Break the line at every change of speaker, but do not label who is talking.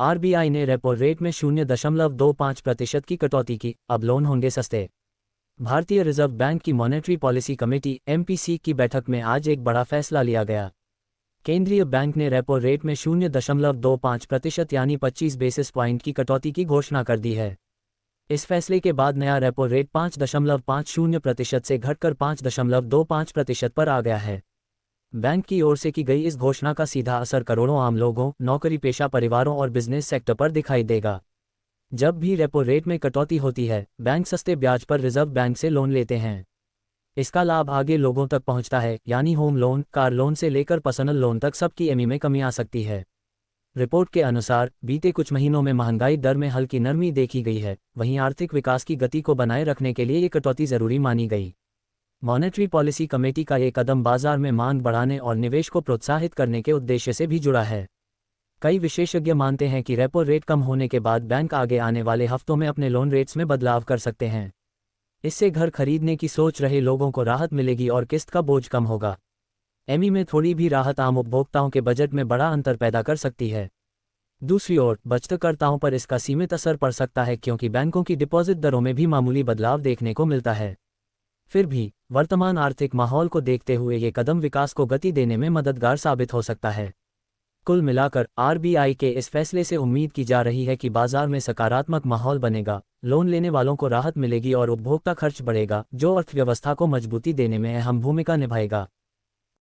RBI ने repo rate में 0.25% की कटौती की, अब लोन होंगे सस्ते। भारतीय रिजर्व बैंक की मॉनेटरी पॉलिसी कमेटी एमपीसी की बैठक में आज एक बड़ा फैसला लिया गया। केंद्रीय बैंक ने रेपो रेट में 0.25% यानी 25 बेसिस पॉइंट की कटौती की घोषणा कर दी है। इस फैसले के बाद नया रेपो रेट 5.50% से घटकर 5.25% पर आ गया है। बैंक की ओर से की गई इस घोषणा का सीधा असर करोड़ों आम लोगों, नौकरी पेशा परिवारों और बिजनेस सेक्टर पर दिखाई देगा। जब भी रेपो रेट में कटौती होती है, बैंक सस्ते ब्याज पर रिजर्व बैंक से लोन लेते हैं। इसका लाभ आगे लोगों तक पहुंचता है, यानी होम लोन, कार लोन से लेकर पर्सनल लोन तक सबकी ईएमआई में कमी आ सकती है। रिपोर्ट के अनुसार बीते कुछ महीनों में महंगाई दर में हल्की नरमी देखी गई है, वहीं आर्थिक विकास की गति को बनाए रखने के लिए ये कटौती जरूरी मानी गई। मॉनेटरी पॉलिसी कमेटी का ये कदम बाजार में मांग बढ़ाने और निवेश को प्रोत्साहित करने के उद्देश्य से भी जुड़ा है। कई विशेषज्ञ मानते हैं कि रेपो रेट कम होने के बाद बैंक आगे आने वाले हफ्तों में अपने लोन रेट्स में बदलाव कर सकते हैं। इससे घर खरीदने की सोच रहे लोगों को राहत मिलेगी और किस्त का बोझ कम होगा। ईएमआई में थोड़ी भी राहत आम उपभोक्ताओं के बजट में बड़ा अंतर पैदा कर सकती है। दूसरी ओर बचतकर्ताओं पर इसका सीमित असर पड़ सकता है, क्योंकि बैंकों की डिपॉजिट दरों में भी मामूली बदलाव देखने को मिलता है। फिर भी वर्तमान आर्थिक माहौल को देखते हुए ये कदम विकास को गति देने में मददगार साबित हो सकता है। कुल मिलाकर आरबीआई के इस फैसले से उम्मीद की जा रही है कि बाजार में सकारात्मक माहौल बनेगा, लोन लेने वालों को राहत मिलेगी और उपभोक्ता खर्च बढ़ेगा, जो अर्थव्यवस्था को मजबूती देने में अहम भूमिका निभाएगा।